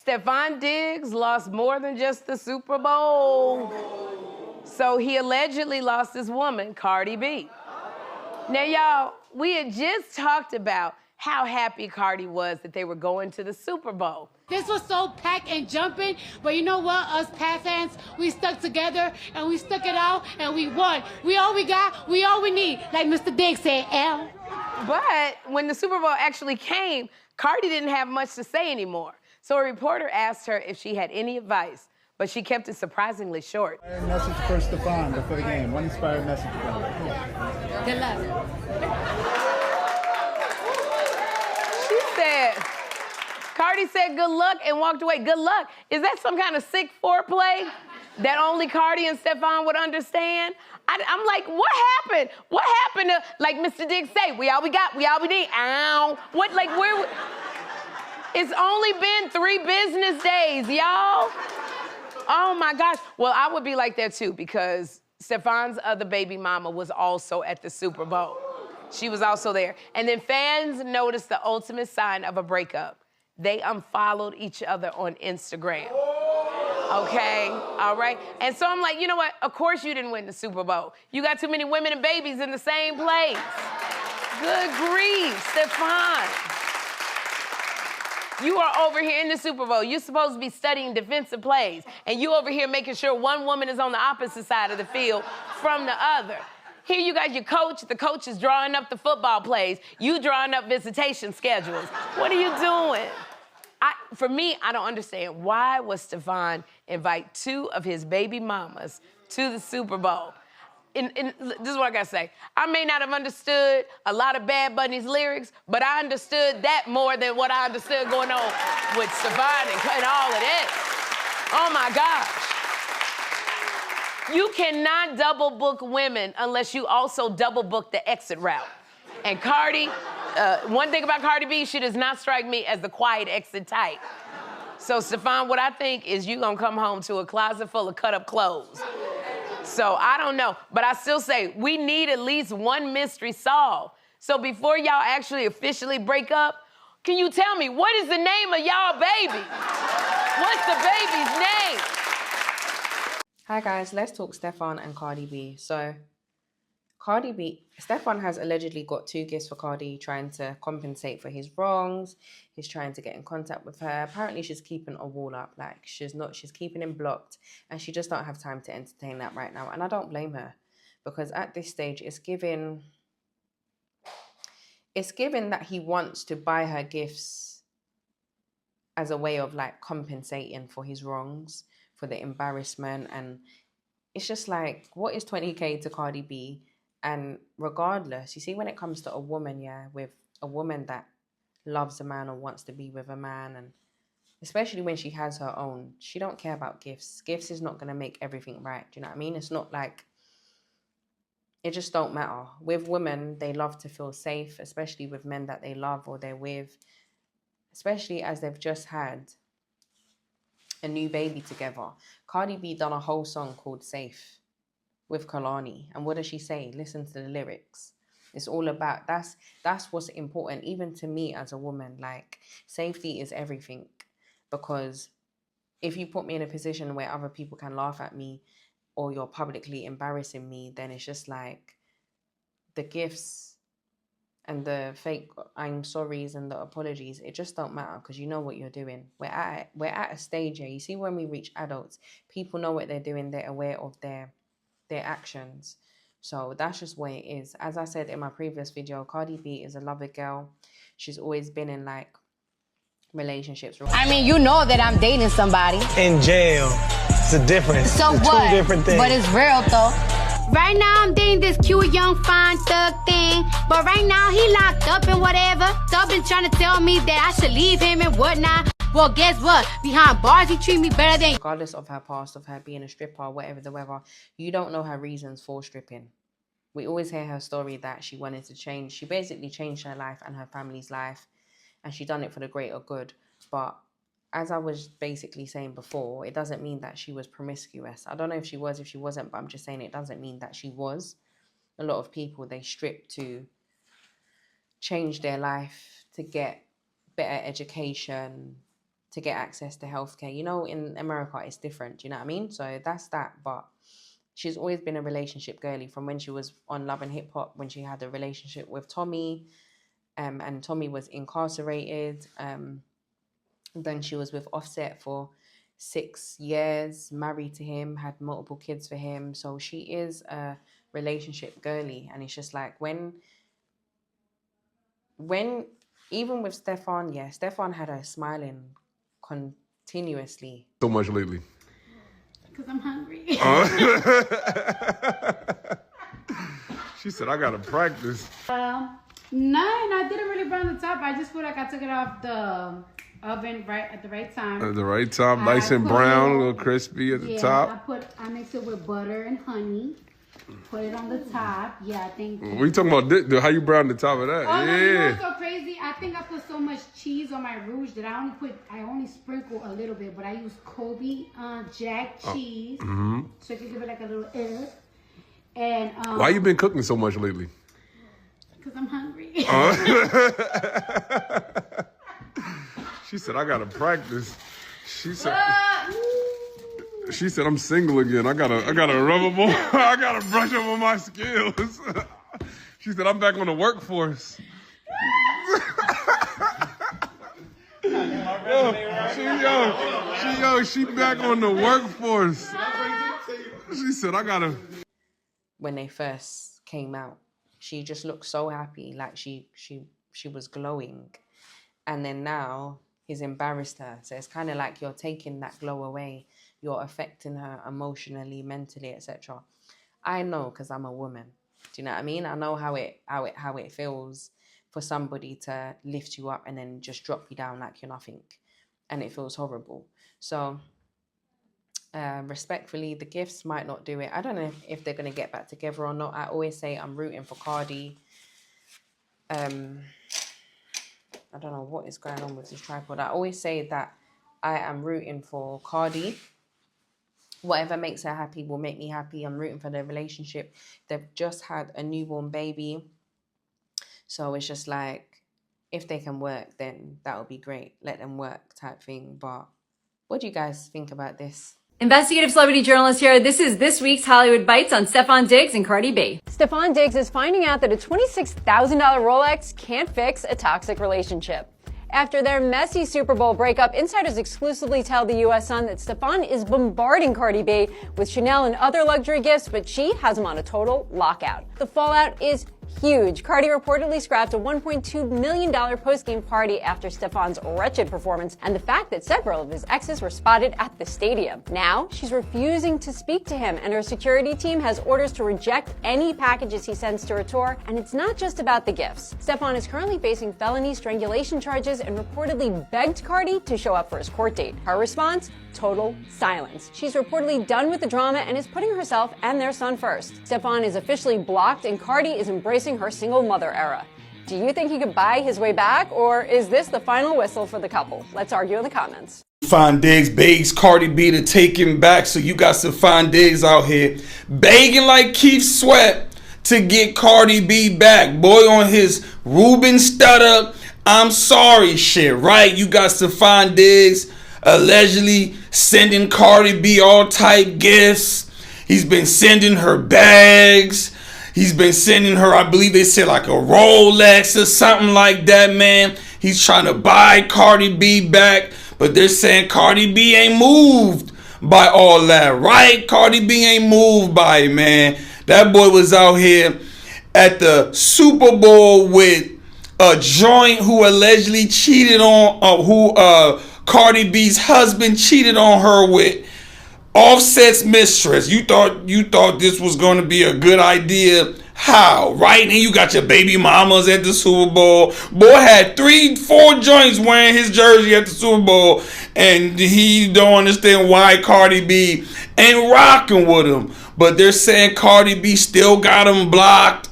Stefon Diggs lost more than just the Super Bowl. So he allegedly lost his woman, Cardi B. Now, y'all, we had just talked about how happy Cardi was that they were going to the Super Bowl. This was so packed and jumping, but you know what? Us Pat fans, we stuck together and we stuck it out and we won. We all we got, we all we need. Like Mr. Diggs said, L. But when the Super Bowl actually came, Cardi didn't have much to say anymore. So a reporter asked her if she had any advice, but she kept it surprisingly short. Message for Stefon before the game. One inspired message for him. Good luck. She said, Cardi said good luck and walked away. Good luck. Is that some kind of sick foreplay that only Cardi and Stefon would understand? I'm like, what happened? What happened to, like Mr. Diggs say, we all we got, we all we need. Ow. What, like, where? It's only been 3 business days, y'all. Oh my gosh. Well, I would be like that too because Stefon's other baby mama was also at the Super Bowl. She was also there. And then fans noticed the ultimate sign of a breakup. They unfollowed each other on Instagram. Okay, all right? And so I'm like, you know what? Of course you didn't win the Super Bowl. You got too many women and babies in the same place. Good grief, Stefon. You are over here in the Super Bowl. You're supposed to be studying defensive plays, and you over here making sure one woman is on the opposite side of the field from the other. Here you got your coach. The coach is drawing up the football plays. You drawing up visitation schedules. What are you doing? For me, I don't understand. Why was Stefon invite 2 of his baby mamas to the Super Bowl? This is what I gotta say. I may not have understood a lot of Bad Bunny's lyrics, but I understood that more than what I understood going on with Stefon and all of this. Oh my gosh. You cannot double book women unless you also double book the exit route. And Cardi, one thing about Cardi B, she does not strike me as the quiet exit type. So Stefon, what I think is you gonna come home to a closet full of cut up clothes. So I don't know, but I still say we need at least one mystery solved. So before y'all actually officially break up, can you tell me what is the name of y'all baby? What's the baby's name? Hi guys, let's talk Stefon and Cardi B. So Stefon has allegedly got 2 gifts for Cardi, trying to compensate for his wrongs. He's trying to get in contact with her. Apparently she's keeping a wall up, like she's keeping him blocked, and she just don't have time to entertain that right now. And I don't blame her, because at this stage it's given that he wants to buy her gifts as a way of like compensating for his wrongs, for the embarrassment. And it's just like, what is 20K to Cardi B? And regardless, you see, when it comes to a woman, yeah, with a woman that loves a man or wants to be with a man, and especially when she has her own, she don't care about gifts. Gifts is not going to make everything right. Do you know what I mean? It's not like, it just don't matter. With women, they love to feel safe, especially with men that they love or they're with, especially as they've just had a new baby together. Cardi B done a whole song called Safe with Kalani. And what does she say? Listen to the lyrics. It's all about, that's what's important, even to me as a woman. Like, safety is everything. Because if you put me in a position where other people can laugh at me or you're publicly embarrassing me, then it's just like the gifts and the fake I'm sorries and the apologies, it just don't matter, because you know what you're doing. We're at a stage here. You see, when we reach adults, people know what they're doing. They're aware of their actions. So that's just what it is. As I said in my previous video, Cardi B is a lover girl. She's always been in like relationships. I mean, you know that I'm dating somebody. In jail. It's a difference. So it's what? 2 different things. But it's real though. Right now I'm dating this cute young fine thug thing, but right now he locked up and whatever. Thug been trying to tell me that I should leave him and whatnot. Well, guess what? Behind bars, he treat me better than... Regardless of her past, of her being a stripper, whatever the weather, you don't know her reasons for stripping. We always hear her story that she wanted to change. She basically changed her life and her family's life, and she done it for the greater good. But as I was basically saying before, it doesn't mean that she was promiscuous. I don't know if she was, if she wasn't, but I'm just saying it doesn't mean that she was. A lot of people, they strip to change their life, to get better education, to get access to healthcare. You know, in America, it's different. Do you know what I mean? So that's that. But she's always been a relationship girly from when she was on Love and Hip Hop, when she had a relationship with Tommy, and Tommy was incarcerated. Then she was with Offset for 6 years, married to him, had multiple kids for him. So she is a relationship girly. And it's just like when even with Stefon, yeah, Stefon had her smiling continuously. So much lately. Because I'm hungry. She said, I gotta practice. No, I didn't really burn the top. I just feel like I took it off the oven right at the right time. At the right time, nice and brown, a little crispy at the top. I mix it with butter and honey. Put it on the top. Yeah, I think. We talking about how you brown the top of that? Oh, yeah. no, you know what's so crazy? I think I put so much cheese on my rouge that I only sprinkle a little bit, but I use Kobe Jack cheese, so I can give it like a little And why you been cooking so much lately? Because I'm hungry. She said, I gotta practice. She said, I'm single again. I gotta rub up on, I gotta brush up on my skills. She said, I'm back on the workforce. She back on the workforce. She said, I gotta. When they first came out, she just looked so happy, like she was glowing. And then now he's embarrassed her. So it's kind of like you're taking that glow away. You're affecting her emotionally, mentally, etc. I know because I'm a woman. Do you know what I mean? I know how it feels for somebody to lift you up and then just drop you down like you're nothing, and it feels horrible. So respectfully, the gifts might not do it. I don't know if they're gonna get back together or not. I always say I'm rooting for Cardi. I don't know what is going on with this tripod. I always say that I am rooting for Cardi. Whatever makes her happy will make me happy. I'm rooting for their relationship. They've just had a newborn baby. So it's just like, if they can work, then that would be great. Let them work type thing. But what do you guys think about this? Investigative celebrity journalist here. This is this week's Hollywood Bites on Stefon Diggs and Cardi B. Stefon Diggs is finding out that a $26,000 Rolex can't fix a toxic relationship. After their messy Super Bowl breakup, insiders exclusively tell the U.S. Sun that Stefon is bombarding Cardi B with Chanel and other luxury gifts, but she has him on a total lockout. The fallout is huge. Cardi reportedly scrapped a $1.2 million post-game party after Stefon's wretched performance and the fact that several of his exes were spotted at the stadium. Now, she's refusing to speak to him, and her security team has orders to reject any packages he sends to her tour, and it's not just about the gifts. Stefon is currently facing felony strangulation charges and reportedly begged Cardi to show up for his court date. Her response? Total silence. She's reportedly done with the drama and is putting herself and their son first. Stefon is officially blocked, and Cardi is embracing her single mother era. Do you think he could buy his way back, or is this the final whistle for the couple? Let's argue in the comments. Stefon Diggs begs Cardi B to take him back, so you got Stefon Diggs out here begging like Keith Sweat to get Cardi B back. Boy, on his Ruben stutter, I'm sorry shit, right? You got Stefon Diggs allegedly sending Cardi B all type gifts. He's been sending her bags. He's been sending her, I believe they said like a Rolex or something like that, man. He's trying to buy Cardi B back, but they're saying Cardi B ain't moved by all that, right? Cardi B ain't moved by it, man. That boy was out here at the Super Bowl with a joint who allegedly cheated on, Cardi B's husband cheated on her with. Offset's mistress. You thought this was going to be a good idea. How? Right? And you got your baby mamas at the Super Bowl. Boy had 3-4 joints wearing his jersey at the Super Bowl, and he don't understand why Cardi B ain't rocking with him. But they're saying Cardi B still got him blocked.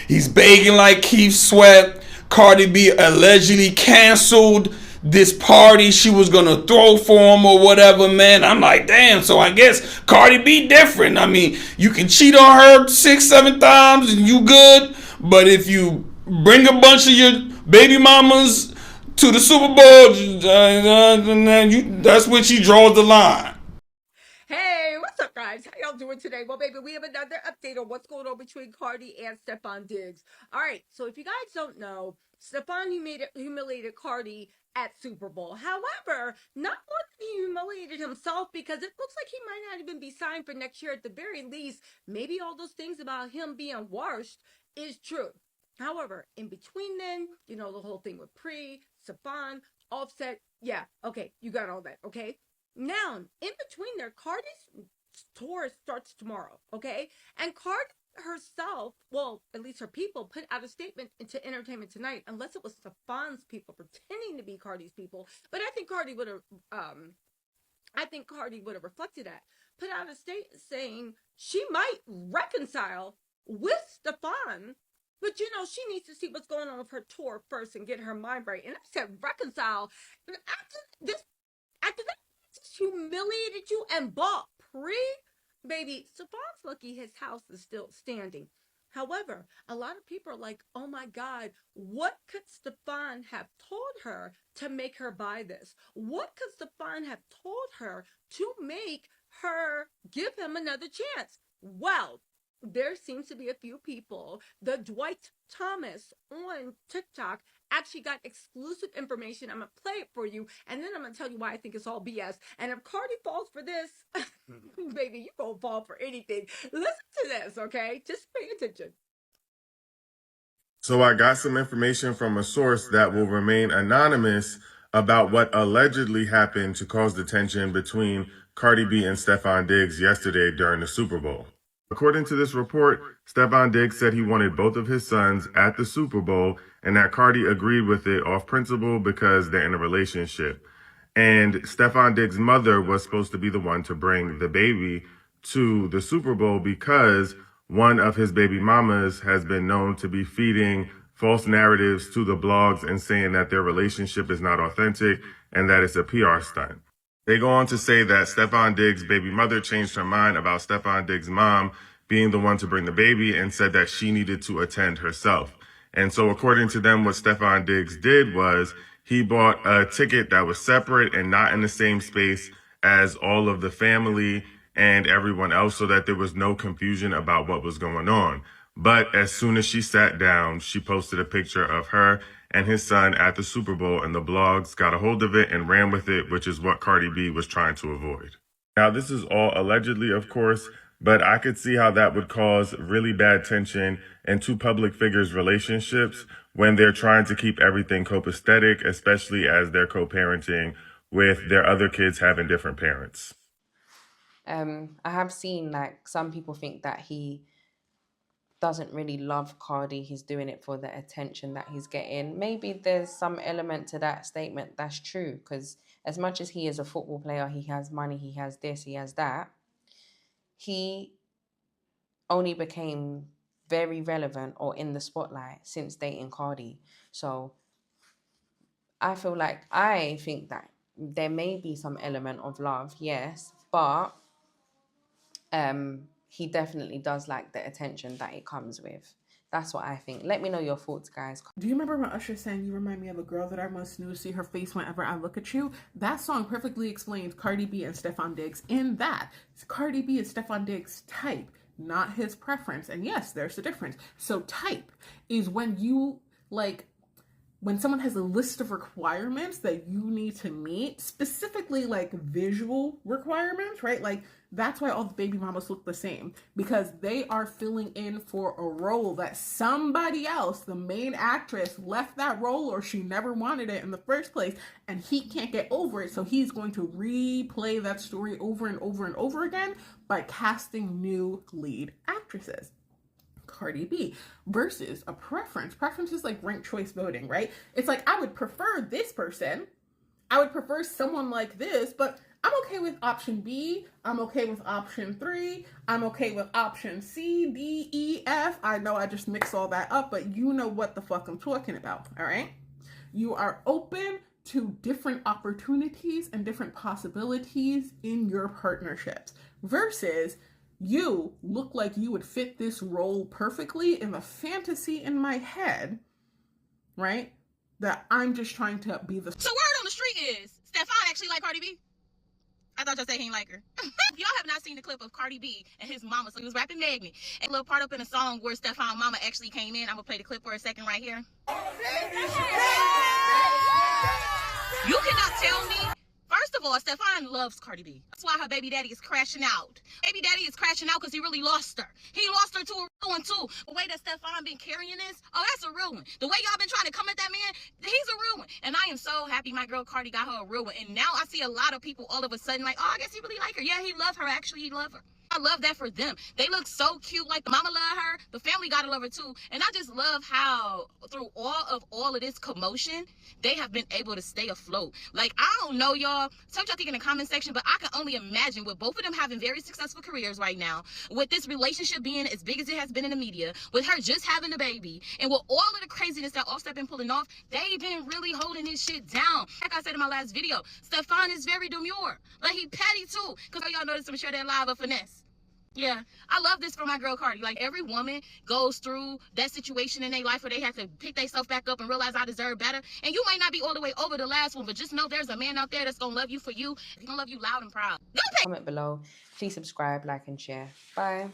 He's begging like Keith Sweat. Cardi B allegedly canceled this party she was gonna throw for him or whatever, man. I'm like, damn, so I guess Cardi B different. I mean, you can cheat on her 6-7 times and you good, but if you bring a bunch of your baby mamas to the Super Bowl, that's when she draws the line. Hey, what's up, guys? How y'all doing today? Well, baby, we have another update on what's going on between Cardi and Stefon Diggs. All right, so if you guys don't know, Stefon humiliated Cardi at Super Bowl. However, not more than he humiliated himself, because it looks like he might not even be signed for next year at the very least. Maybe all those things about him being washed is true. However, in between then, you know, the whole thing with Stefon, Offset, yeah, okay, you got all that, okay? Now, in between there, Cardi's tour starts tomorrow, okay? And Cardi herself, well, at least her people, put out a statement into Entertainment Tonight, unless it was Stefon's people pretending to be Cardi's people. But I think Cardi would have reflected that. Put out a statement saying she might reconcile with Stefon, but you know, she needs to see what's going on with her tour first and get her mind right. And I said reconcile. And after that humiliated you and bought baby, Stefon's lucky his house is still standing. However, a lot of people are like, oh my God, what could Stefon have told her to make her buy this? What could Stefon have told her to make her give him another chance? Well, there seems to be a few people. The Dwight Thomas on TikTok actually got exclusive information. I'm going to play it for you, and then I'm going to tell you why I think it's all BS. And if Cardi falls for this, baby, you going to fall for anything. Listen to this, okay? Just pay attention. So I got some information from a source that will remain anonymous about what allegedly happened to cause the tension between Cardi B and Stefon Diggs yesterday during the Super Bowl. According to this report, Stefon Diggs said he wanted both of his sons at the Super Bowl and that Cardi agreed with it off principle because they're in a relationship. And Stefon Diggs' mother was supposed to be the one to bring the baby to the Super Bowl because one of his baby mamas has been known to be feeding false narratives to the blogs and saying that their relationship is not authentic and that it's a PR stunt. They go on to say that Stefon Diggs' baby mother changed her mind about Stefon Diggs' mom being the one to bring the baby and said that she needed to attend herself. And so according to them, what Stefon Diggs did was he bought a ticket that was separate and not in the same space as all of the family and everyone else so that there was no confusion about what was going on. But as soon as she sat down, she posted a picture of her and his son at the Super Bowl, and the blogs got a hold of it and ran with it, which is what Cardi B was trying to avoid. Now, this is all allegedly, of course, but I could see how that would cause really bad tension in two public figures' relationships when they're trying to keep everything copacetic, especially as they're co-parenting with their other kids having different parents. I have seen like some people think that he doesn't really love Cardi. He's doing it for the attention that he's getting. Maybe there's some element to that statement that's true, because as much as he is a football player, he has money, he has this, he has that, he only became very relevant or in the spotlight since dating Cardi. So I think that there may be some element of love, yes, but he definitely does like the attention that it comes with. That's what I think. Let me know your thoughts, guys. Do you remember when Usher sang, "You remind me of a girl that I must knew, see her face whenever I look at you"? That song perfectly explains Cardi B and Stefon Diggs in that Cardi B is Stefon Diggs' type, not his preference. And yes, there's a difference. So type is when you, like, when someone has a list of requirements that you need to meet, specifically like visual requirements, right? Like that's why all the baby mamas look the same, because they are filling in for a role that somebody else, the main actress, left that role or she never wanted it in the first place, and he can't get over it. So he's going to replay that story over and over and over again by casting new lead actresses. Cardi B versus a preference. Preference is like ranked choice voting, right? It's like, I would prefer this person. I would prefer someone like this, but I'm okay with option B. I'm okay with option 3. I'm okay with option C, D, E, F. I know I just mixed all that up, but you know what the fuck I'm talking about, all right? You are open to different opportunities and different possibilities in your partnerships versus you look like you would fit this role perfectly in the fantasy in my head, right? that I'm just trying to be the. So word on the street is Stefon actually like Cardi B? I thought y'all said he ain't like her. Y'all have not seen the clip of Cardi B and his mama. So he was rapping Magnet. And a little part up in a song where Stefon mama actually came in. I'm gonna play the clip for a second right here. You cannot tell me. First of all, Stefon loves Cardi B. That's why her baby daddy is crashing out. Baby daddy is crashing out because he really lost her. He lost her to a real one too. The way that Stefon been carrying this, oh, that's a real one. The way y'all been trying to come at that man, he's a real one. And I am so happy my girl Cardi got her a real one. And now I see a lot of people all of a sudden like, oh, I guess he really like her. Yeah, he love her. Actually, he love her. I love that for them. They look so cute. Like the mama love her. The family gotta love her too. And I just love how through all of this commotion, they have been able to stay afloat. Like, I don't know, y'all. Tell what y'all think in the comment section, but I can only imagine with both of them having very successful careers right now, with this relationship being as big as it has been in the media, with her just having a baby, and with all of the craziness that Offset been pulling off, they've been really holding this shit down. Like I said in my last video, Stefon is very demure. Like, he petty too. Because y'all noticed him share that live of finesse. Yeah, I love this for my girl Cardi. Like, every woman goes through that situation in their life where they have to pick themselves back up and realize I deserve better. And you might not be all the way over the last one, but just know there's a man out there that's gonna love you for you. He's gonna love you loud and proud. Comment below. Please subscribe, like, and share. Bye.